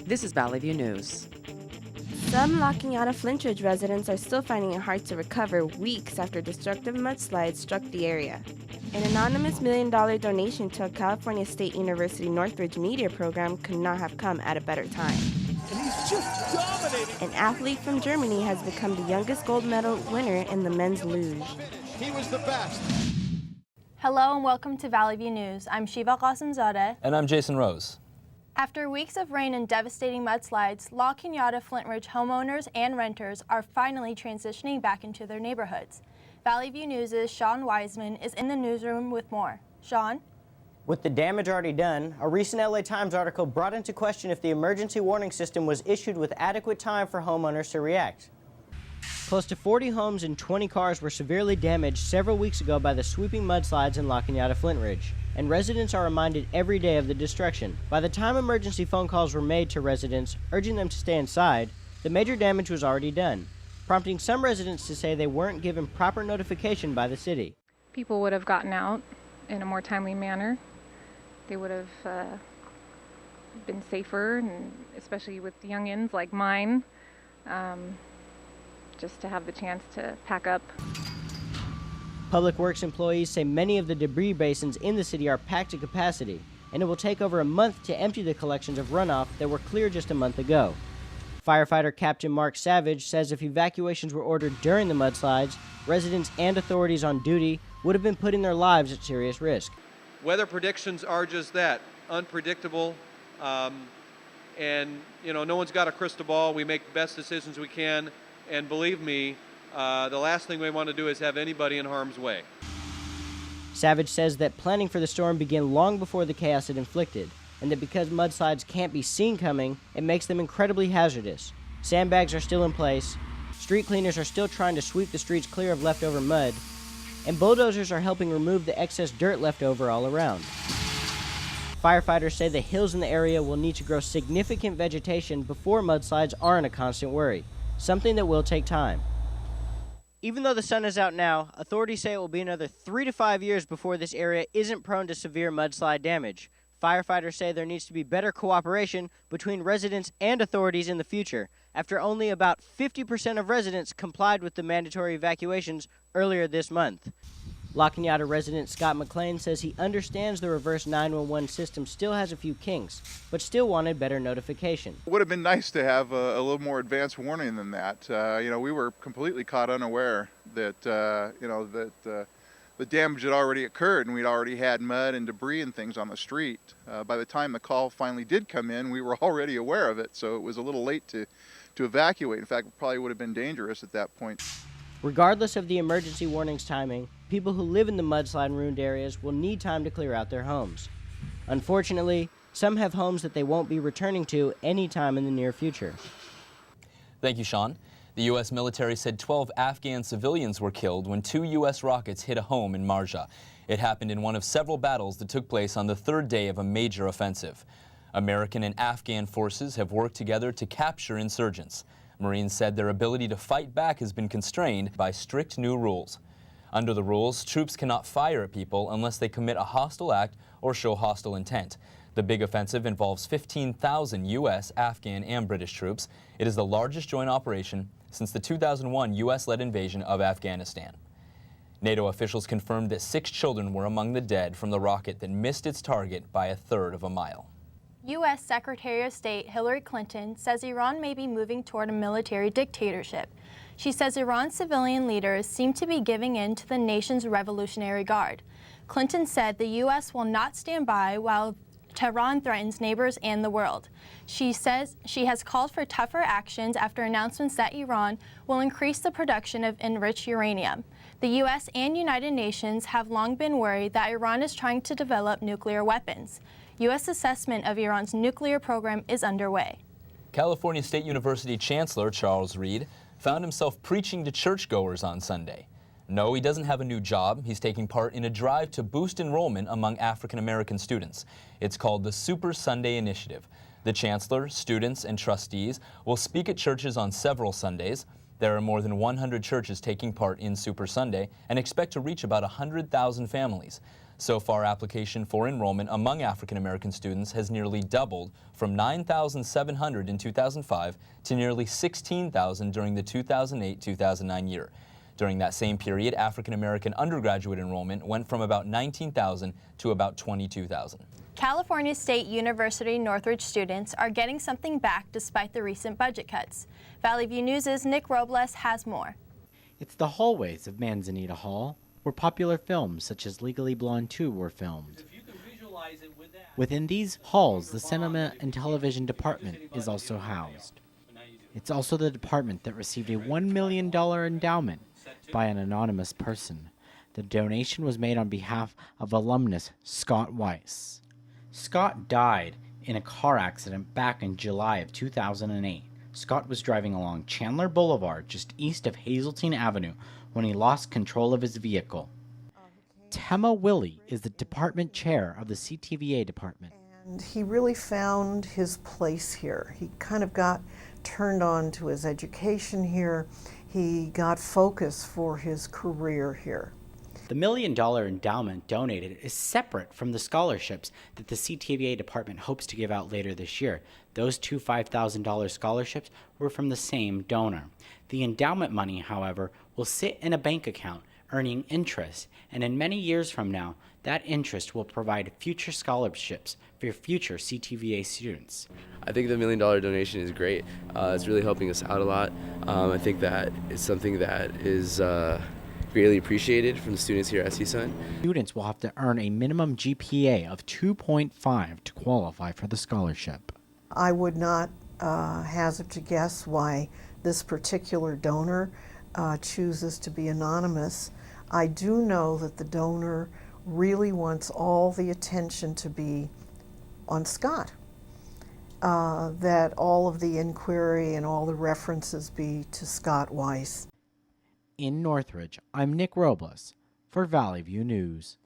This is Valley View News. Some La Cañada Flintridge residents are still finding it hard to recover weeks after destructive mudslides struck the area. An anonymous $1 million donation to a California State University Northridge media program could not have come at a better time. And he's just dominating. An athlete from Germany has become the youngest gold medal winner in the men's luge. He was the best. Hello and welcome to Valley View News. I'm Shiva Qasimzadeh. And I'm Jason Rose. After weeks of rain and devastating mudslides, La Cañada Flintridge homeowners and renters are finally transitioning back into their neighborhoods. Valley View News' Sean Wiseman is in the newsroom with more. Sean? With the damage already done, a recent LA Times article brought into question if the emergency warning system was issued with adequate time for homeowners to react. Close to 40 homes and 20 cars were severely damaged several weeks ago by the sweeping mudslides in La Cañada Flintridge, and residents are reminded every day of the destruction. By the time emergency phone calls were made to residents urging them to stay inside, the major damage was already done, prompting some residents to say they weren't given proper notification by the city. People would have gotten out in a more timely manner. They would have been safer, and especially with youngins like mine, just to have the chance to pack up. Public Works employees say many of the debris basins in the city are packed to capacity, and it will take over a month to empty the collections of runoff that were clear just a month ago. Firefighter Captain Mark Savage says if evacuations were ordered during the mudslides, residents and authorities on duty would have been putting their lives at serious risk. Weather predictions are just that, unpredictable, and no one's got a crystal ball. We make the best decisions we can, and believe me, the last thing we want to do is have anybody in harm's way. Savage says that planning for the storm began long before the chaos it inflicted, and that because mudslides can't be seen coming, it makes them incredibly hazardous. Sandbags are still in place, street cleaners are still trying to sweep the streets clear of leftover mud, and bulldozers are helping remove the excess dirt left over all around. Firefighters say the hills in the area will need to grow significant vegetation before mudslides aren't a constant worry, something that will take time. Even though the sun is out now, authorities say it will be another 3 to 5 years before this area isn't prone to severe mudslide damage. Firefighters say there needs to be better cooperation between residents and authorities in the future, after only about 50% of residents complied with the mandatory evacuations earlier this month. La Cañada resident Scott McLean says he understands the reverse 911 system still has a few kinks, but still wanted better notification. It would have been nice to have a little more advanced warning than that. We were completely caught unaware that, the damage had already occurred and we'd already had mud and debris and things on the street. By the time the call finally did come in, we were already aware of it, so it was a little late to evacuate. In fact, it probably would have been dangerous at that point. Regardless of the emergency warning's timing, people who live in the mudslide-ruined areas will need time to clear out their homes. Unfortunately, some have homes that they won't be returning to anytime in the near future. Thank you, Sean. The U.S. military said 12 Afghan civilians were killed when 2 U.S. rockets hit a home in Marja. It happened in one of several battles that took place on the third day of a major offensive. American and Afghan forces have worked together to capture insurgents. Marines said their ability to fight back has been constrained by strict new rules. Under the rules, troops cannot fire at people unless they commit a hostile act or show hostile intent. The big offensive involves 15,000 U.S., Afghan, and British troops. It is the largest joint operation since the 2001 U.S.-led invasion of Afghanistan. NATO officials confirmed that 6 children were among the dead from the rocket that missed its target by 1/3 of a mile. U.S. Secretary of State Hillary Clinton says Iran may be moving toward a military dictatorship. She says Iran's civilian leaders seem to be giving in to the nation's Revolutionary Guard. Clinton said the U.S. will not stand by while Tehran threatens neighbors and the world. She says she has called for tougher actions after announcements that Iran will increase the production of enriched uranium. The U.S. and United Nations have long been worried that Iran is trying to develop nuclear weapons. U.S. assessment of Iran's nuclear program is underway. California State University Chancellor Charles Reed found himself preaching to churchgoers on Sunday. No, he doesn't have a new job. He's taking part in a drive to boost enrollment among African American students. It's called the Super Sunday Initiative. The chancellor, students, and trustees will speak at churches on several Sundays. There are more than 100 churches taking part in Super Sunday and expect to reach about 100,000 families. So far, application for enrollment among African American students has nearly doubled from 9,700 in 2005 to nearly 16,000 during the 2008-2009 year. During that same period, African American undergraduate enrollment went from about 19,000 to about 22,000. California State University Northridge students are getting something back despite the recent budget cuts. Valley View News' Nick Robles has more. It's the hallways of Manzanita Hall, where popular films such as Legally Blonde 2 were filmed. Within these halls, the Cinema and Television Department is also housed. It's also the department that received a $1 million endowment by an anonymous person. The donation was made on behalf of alumnus Scott Weiss. Scott died in a car accident back in July of 2008. Scott was driving along Chandler Boulevard just east of Hazeltine Avenue when he lost control of his vehicle. Tema Willie is the department chair of the CTVA department. And he really found his place here. He kind of got turned on to his education here. He got focus for his career here. The $1 million endowment donated is separate from the scholarships that the CTVA department hopes to give out later this year. Those two $5,000 scholarships were from the same donor. The endowment money, however, will sit in a bank account, earning interest, and in many years from now, that interest will provide future scholarships for future CTVA students. I think the $1 million donation is great. It's really helping us out a lot. I think that it's something that is greatly appreciated from the students here at CSUN. Students will have to earn a minimum GPA of 2.5 to qualify for the scholarship. I would not hazard to guess why this particular donor chooses to be anonymous. I do know that the donor really wants all the attention to be on Scott, that all of the inquiry and all the references be to Scott Weiss. In Northridge, I'm Nick Robles for Valley View News.